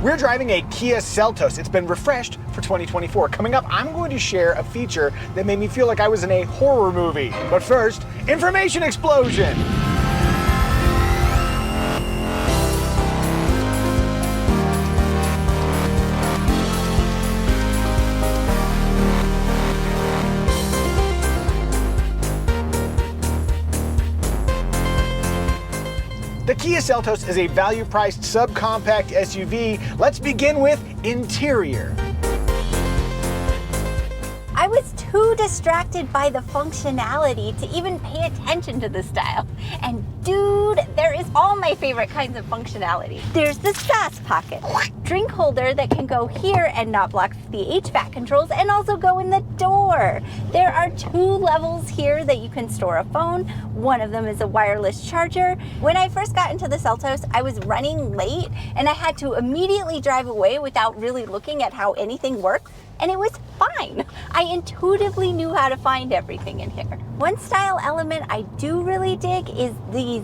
We're driving a Kia Seltos. It's been refreshed for 2024. Coming up, I'm going to share a feature that made me feel like I was in a horror movie. But first, information explosion! The Kia Seltos is a value-priced subcompact SUV. Let's begin with interior. I was too distracted by the functionality to even pay attention to the style. And dude, there is all my favorite kinds of functionality. There's the SAS pocket, drink holder that can go here and not block the HVAC controls and also go in the door. There are 2 levels here that you can store a phone. One of them is a wireless charger. When I first got into the Seltos, I was running late and I had to immediately drive away without really looking at how anything works. And it was fine. I intuitively knew how to find everything in here. One style element I do really dig is these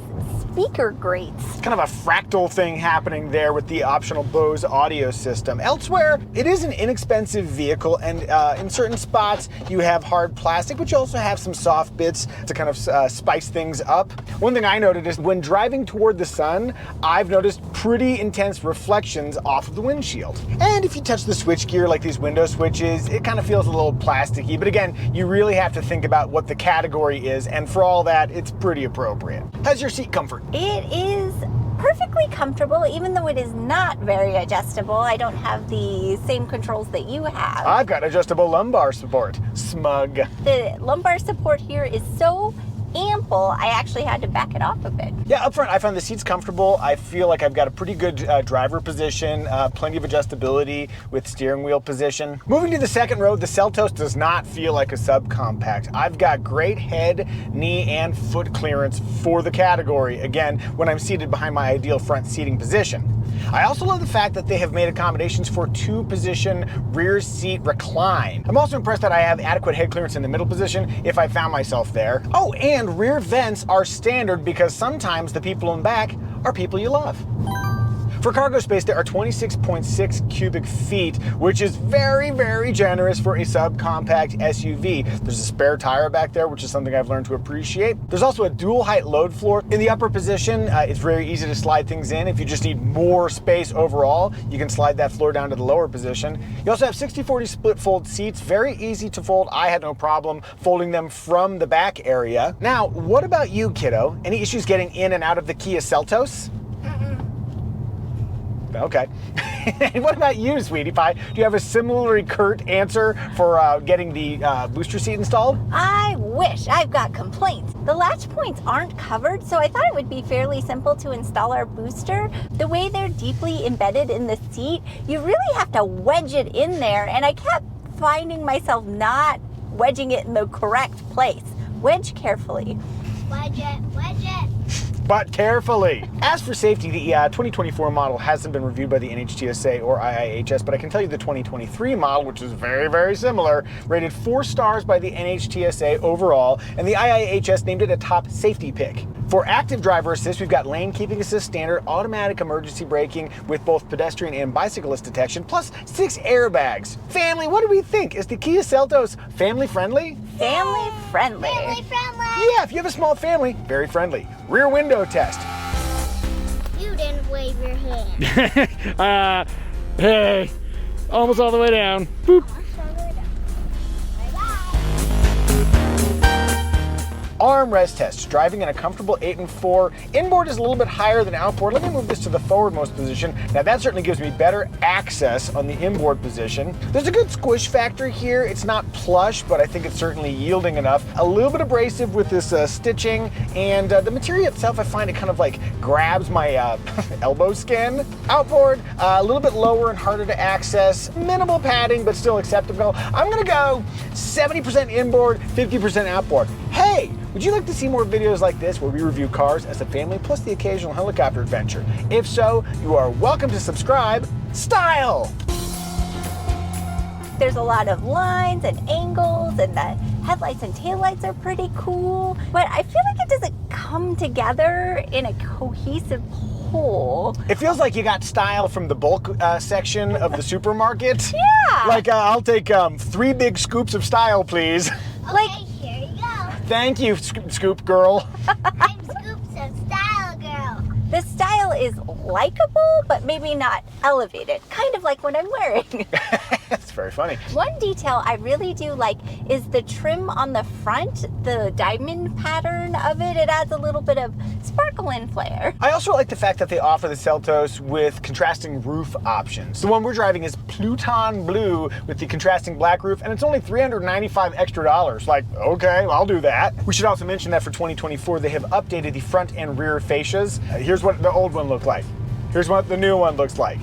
speaker grates. Kind of a fractal thing happening there with the optional Bose audio system. Elsewhere, it is an inexpensive vehicle, and in certain spots you have hard plastic, but you also have some soft bits to kind of spice things up. One thing I noted is when driving toward the sun, I've noticed pretty intense reflections off of the windshield. And if you touch the switchgear like these window switches, it kind of feels a little plasticky, but again, you really have to think about what the category is, and for all that, it's pretty appropriate. How's your seat comfort? It is perfectly comfortable, even though it is not very adjustable. I don't have the same controls that you have. I've got adjustable lumbar support. Smug. The lumbar support here is so ample, I actually had to back it off a bit. Yeah, up front, I found the seats comfortable. I feel like I've got a pretty good driver position, plenty of adjustability with steering wheel position. Moving to the second row, the Seltos does not feel like a subcompact. I've got great head, knee, and foot clearance for the category, again, when I'm seated behind my ideal front seating position. I also love the fact that they have made accommodations for 2-position rear seat recline. I'm also impressed that I have adequate head clearance in the middle position if I found myself there. Oh, and rear vents are standard because sometimes the people in back are people you love. For cargo space, there are 26.6 cubic feet, which is very, very generous for a subcompact SUV. There's a spare tire back there, which is something I've learned to appreciate. There's also a dual height load floor. In the upper position, it's very easy to slide things in. If you just need more space overall, you can slide that floor down to the lower position. You also have 60/40 split fold seats, very easy to fold. I had no problem folding them from the back area. Now, what about you, kiddo? Any issues getting in and out of the Kia Seltos? Okay. And what about you, sweetie pie? Do you have a similarly curt answer for getting the booster seat installed? I wish. I've got complaints. The latch points aren't covered, so I thought it would be fairly simple to install our booster. The way they're deeply embedded in the seat, you really have to wedge it in there, and I kept finding myself not wedging it in the correct place. Wedge carefully. Wedge it, wedge it. But carefully. As for safety, the 2024 model hasn't been reviewed by the NHTSA or IIHS, but I can tell you the 2023 model, which is very, very similar, rated 4 stars by the NHTSA overall, and the IIHS named it a top safety pick. For active driver assist, we've got lane keeping assist standard, automatic emergency braking with both pedestrian and bicyclist detection, plus 6 airbags. Family, what do we think? Is the Kia Seltos family friendly? Family friendly. Family friendly. Yeah, if you have a small family, very friendly. Rear window test. You didn't wave your hand. Hey, almost all the way down. Boop. Armrest test, driving in a comfortable 8 and 4. Inboard is a little bit higher than outboard. Let me move this to the forwardmost position. Now that certainly gives me better access on the inboard position. There's a good squish factor here. It's not plush, but I think it's certainly yielding enough. A little bit abrasive with this stitching, and the material itself, I find it kind of like grabs my elbow skin. Outboard, a little bit lower and harder to access. Minimal padding, but still acceptable. I'm gonna go 70% inboard, 50% outboard. Hey, would you like to see more videos like this where we review cars as a family plus the occasional helicopter adventure? If so, you are welcome to subscribe. Style! There's a lot of lines and angles, and the headlights and taillights are pretty cool, but I feel like it doesn't come together in a cohesive cool. It feels like you got style from the bulk section of the supermarket. Yeah. Like, I'll take 3 big scoops of style, please. Like, Okay, here you go. Thank you, Scoop Girl. I'm Scoops of Style Girl. the style is likable, but maybe not elevated. Kind of like what I'm wearing. That's very funny. One detail I really do like is the trim on the front, the diamond pattern of it. It adds a little bit of sparkle and flair. I also like the fact that they offer the Seltos with contrasting roof options. The one we're driving is Pluton Blue with the contrasting black roof, and it's only $395 extra. Like, okay, well, I'll do that. We should also mention that for 2024, they have updated the front and rear fascias. Here's what the old one looked like. Here's what the new one looks like.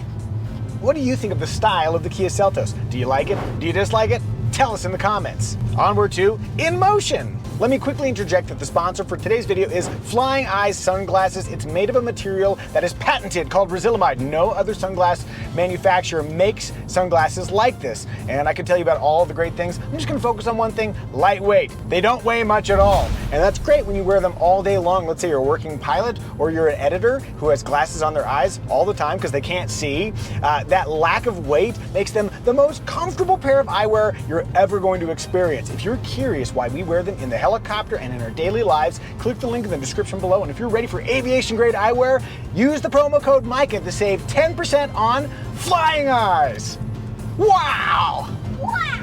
What do you think of the style of the Kia Seltos? Do you like it? Do you dislike it? Tell us in the comments. Onward to In Motion. Let me quickly interject that the sponsor for today's video is Flying Eyes Sunglasses. It's made of a material that is patented called Resilimide. No other sunglass manufacturer makes sunglasses like this. And I can tell you about all the great things. I'm just gonna focus on one thing, lightweight. They don't weigh much at all. And that's great when you wear them all day long. Let's say you're a working pilot or you're an editor who has glasses on their eyes all the time because they can't see. That lack of weight makes them the most comfortable pair of eyewear you're ever going to experience. If you're curious why we wear them in the helicopter and in our daily lives, click the link in the description below. And if you're ready for aviation grade eyewear, use the promo code Micah to save 10% on Flying Eyes. Wow! Wow!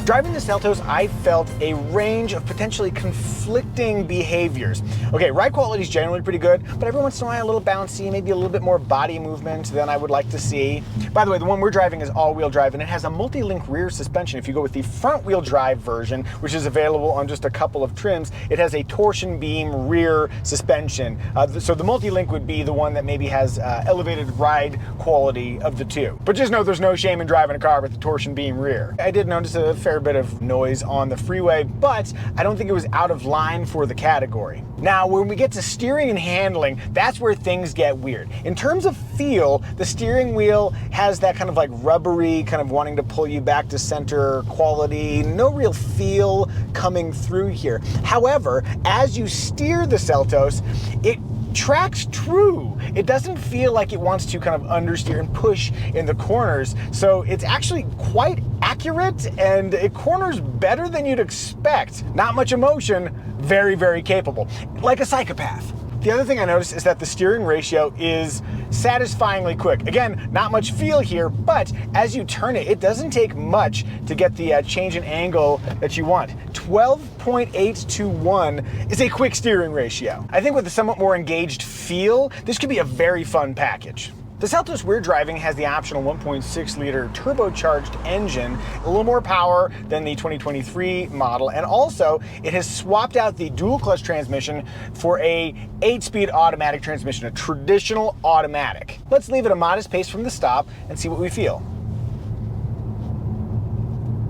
Driving the Seltos, I felt a range of potentially conflicting behaviors. Okay, ride quality is generally pretty good, but every once in a while a little bouncy, maybe a little bit more body movement than I would like to see. By the way, the one we're driving is all-wheel drive, and it has a multi-link rear suspension. If you go with the front-wheel drive version, which is available on just a couple of trims, it has a torsion beam rear suspension. So the multi-link would be the one that maybe has elevated ride quality of the two. But just know there's no shame in driving a car with the torsion beam rear. I did notice a fair bit of noise on the freeway, but I don't think it was out of line for the category. Now, when we get to steering and handling, that's where things get weird. In terms of feel, the steering wheel has that kind of like rubbery, kind of wanting to pull you back to center quality, no real feel coming through here. However, as you steer the Seltos, it tracks true. It doesn't feel like it wants to kind of understeer and push in the corners. So it's actually quite accurate and it corners better than you'd expect. Not much emotion, very, very capable. Like a psychopath. The other thing I noticed is that the steering ratio is satisfying quick. Again, not much feel here, but as you turn it, it doesn't take much to get the change in angle that you want. 12.8 to 1 is a quick steering ratio. I think with a somewhat more engaged feel, this could be a very fun package. The Seltos we're driving has the optional 1.6 liter turbocharged engine, a little more power than the 2023 model, and also it has swapped out the dual clutch transmission for a 8-speed automatic transmission, a traditional automatic. Let's leave it a modest pace from the stop and see what we feel.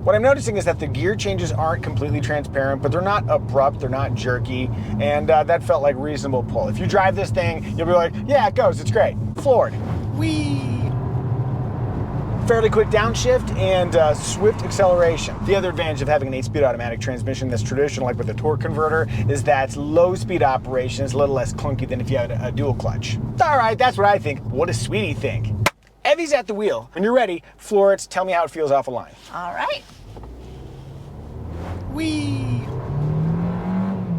What I'm noticing is that the gear changes aren't completely transparent, but they're not abrupt, they're not jerky, and that felt like reasonable pull. If you drive this thing, you'll be like, yeah, it goes, it's great. Floored. Whee! Fairly quick downshift and swift acceleration. The other advantage of having an 8-speed automatic transmission that's traditional, like with a torque converter, is that low-speed operation is a little less clunky than if you had a dual clutch. All right, that's what I think. What does Sweetie think? Evie's at the wheel. When you're ready, floor it. Tell me how it feels off the line. All right. Whee!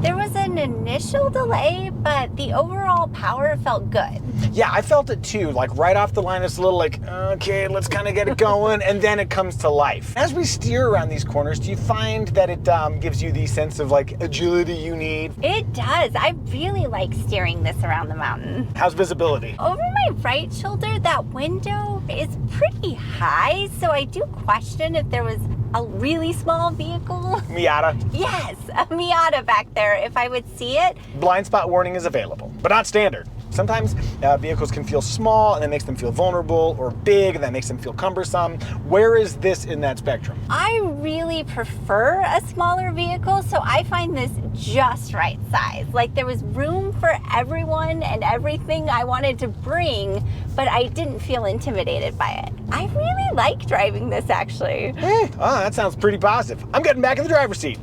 There was an initial delay, but the overall power felt good. Yeah, I felt it too. Like right off the line, it's a little like, okay, let's kind of get it going, and then it comes to life. As we steer around these corners, do you find that it gives you the sense of like agility you need? It does. I really like steering this around the mountain. How's visibility? Over my right shoulder, that window is pretty high, so I do question if there was a really small vehicle. Miata. Yes, a Miata back there, if I would see it. Blind spot warning is available, but not standard. Sometimes vehicles can feel small and that makes them feel vulnerable, or big and that makes them feel cumbersome. Where is this in that spectrum? I really prefer a smaller vehicle, so I find this just right size. Like there was room for everyone and everything I wanted to bring, but I didn't feel intimidated by it. I really like driving this actually. That sounds pretty positive. I'm getting back in the driver's seat.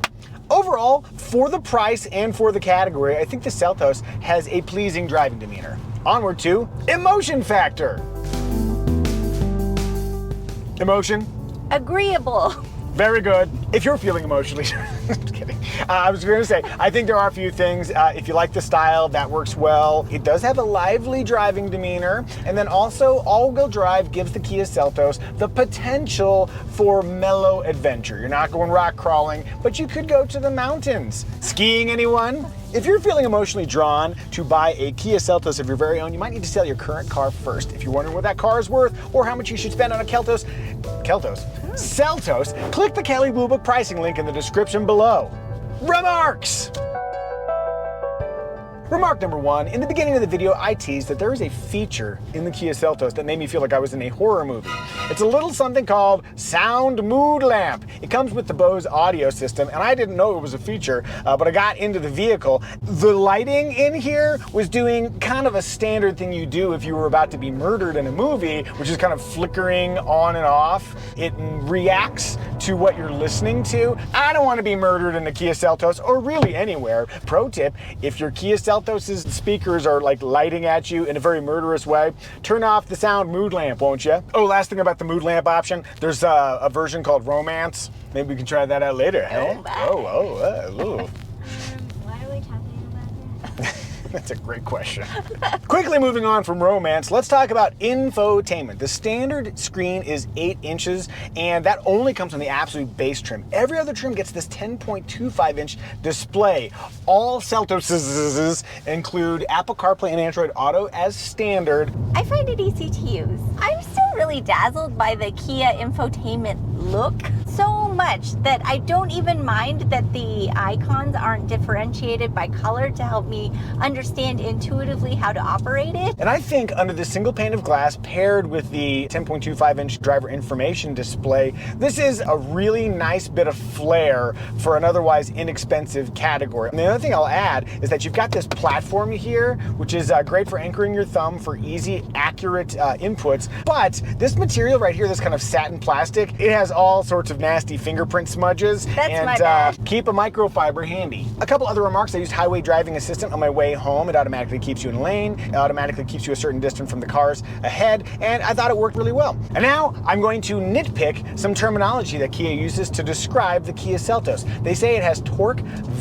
Overall, for the price and for the category, I think the Seltos has a pleasing driving demeanor. Onward to emotion factor. Emotion. Agreeable. Very good. If you're feeling emotionally, just kidding. I was going to say, I think there are a few things. If you like the style, that works well. It does have a lively driving demeanor. And then also, all-wheel drive gives the Kia Seltos the potential for mellow adventure. You're not going rock crawling, but you could go to the mountains. Skiing, anyone? If you're feeling emotionally drawn to buy a Kia Seltos of your very own, you might need to sell your current car first. If you're wondering what that car is worth or how much you should spend on a Seltos, click the Kelly Blue Book pricing link in the description below. Remarks! Remark number one, in the beginning of the video, I teased that there is a feature in the Kia Seltos that made me feel like I was in a horror movie. It's a little something called Sound Mood Lamp. It comes with the Bose audio system, and I didn't know it was a feature, but I got into the vehicle. The lighting in here was doing kind of a standard thing you do if you were about to be murdered in a movie, which is kind of flickering on and off. It reacts to what you're listening to. I don't want to be murdered in the Kia Seltos, or really anywhere. Pro tip, if your Kia Seltos' speakers are like lighting at you in a very murderous way, turn off the Sound Mood Lamp, won't you? Oh, last thing about the mood lamp option, there's a version called Romance. Maybe we can try that out later, hey? Why are we talking about that? That's a great question. Quickly moving on from Romance, let's talk about infotainment. The standard screen is 8 inches, and that only comes on the absolute base trim. Every other trim gets this 10.25-inch display. All Seltoses include Apple CarPlay and Android Auto as standard. I find it easy to use. I'm still really dazzled by the Kia infotainment look. So much that I don't even mind that the icons aren't differentiated by color to help me understand intuitively how to operate it. And I think under the single pane of glass paired with the 10.25-inch driver information display, this is a really nice bit of flair for an otherwise inexpensive category. And the other thing I'll add is that you've got this platform here, which is great for anchoring your thumb for easy, accurate inputs. But this material right here, this kind of satin plastic, it has all sorts of nasty fingerprint smudges. That's my bad. Keep a microfiber handy. A couple other remarks. I used Highway Driving Assistant on my way home. It automatically keeps you in lane. It automatically keeps you a certain distance from the cars ahead, and I thought it worked really well. And now I'm going to nitpick some terminology that Kia uses to describe the Kia Seltos. They say it has torque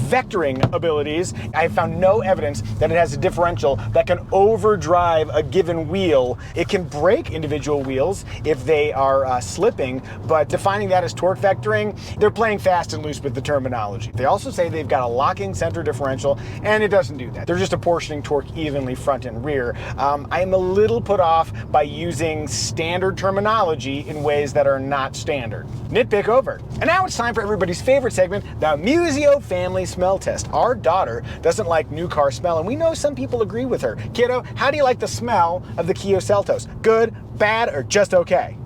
vectoring abilities. I have found no evidence that it has a differential that can overdrive a given wheel. It can brake individual wheels if they are slipping, but defining that as torque vectoring, they're playing fast and loose with the terminology. They also say they've got a locking center differential, and it doesn't do that. They're just apportioning torque evenly front and rear. I am a little put off by using standard terminology in ways that are not standard. Nitpick over. And now it's time for everybody's favorite segment, the Muzio Family Smell Test. Our daughter doesn't like new car smell, and we know some people agree with her. Kiddo, how do you like the smell of the Kia Seltos? Good, bad, or just okay?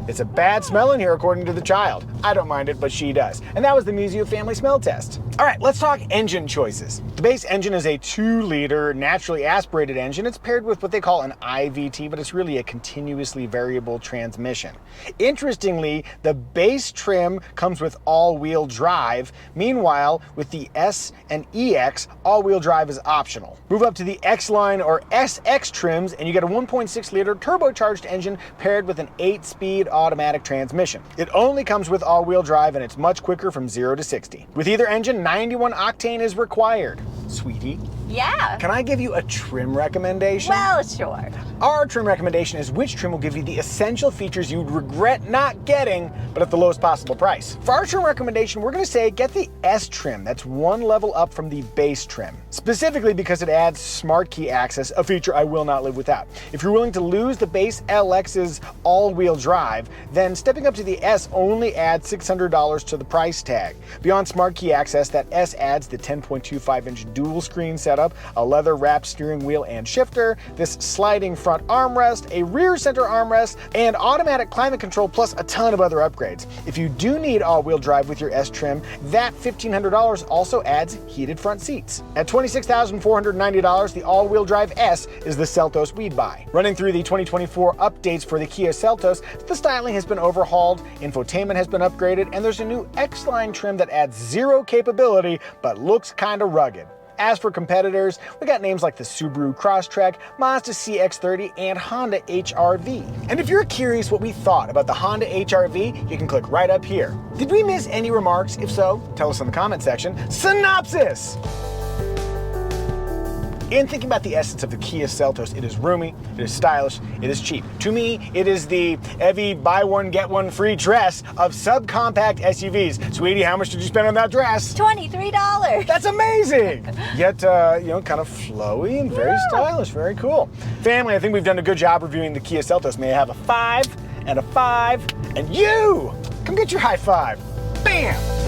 It's a bad smell in here according to the child. I don't mind it, but she does. And that was the Muzio Family Smell Test. All right, let's talk engine choices. The base engine is a 2-liter naturally aspirated engine. It's paired with what they call an IVT, but it's really a continuously variable transmission. Interestingly, the base trim comes with all-wheel drive. Meanwhile, with the S and EX, all-wheel drive is optional. Move up to the X-Line or SX trims, and you get a 1.6-liter turbocharged engine paired with an 8-speed automatic transmission. It only comes with all-wheel drive, and it's much quicker from 0 to 60. With either engine, 91 octane is required. Sweetie, Yeah. can I give you a trim recommendation? Well, sure. Our trim recommendation is which trim will give you the essential features you'd regret not getting, but at the lowest possible price. For our trim recommendation, we're going to say get the S trim. That's one level up from the base trim, specifically because it adds Smart Key access, a feature I will not live without. If you're willing to lose the base LX's all-wheel drive, then stepping up to the S only adds $600 to the price tag. Beyond Smart Key access, that S adds the 10.25-inch dual screen setup, setup, a leather-wrapped steering wheel and shifter, this sliding front armrest, a rear center armrest, and automatic climate control, plus a ton of other upgrades. If you do need all-wheel drive with your S trim, that $1,500 also adds heated front seats. At $26,490, the all-wheel drive S is the Seltos we'd buy. Running through the 2024 updates for the Kia Seltos, the styling has been overhauled, infotainment has been upgraded, and there's a new X-Line trim that adds zero capability but looks kinda rugged. As for competitors, we got names like the Subaru Crosstrek, Mazda CX-30, and Honda HR-V. And if you're curious what we thought about the Honda HR-V, you can click right up here. Did we miss any remarks? If so, tell us in the comment section. Synopsis! In thinking about the essence of the Kia Seltos, it is roomy, it is stylish, it is cheap. To me, it is the Evie buy one, get one free dress of subcompact SUVs. Sweetie, how much did you spend on that dress? $23. That's amazing! Yet, kind of flowy and very stylish, very cool. Family, I think we've done a good job reviewing the Kia Seltos. May I have a 5 and a 5, and you! Come get your high five. Bam!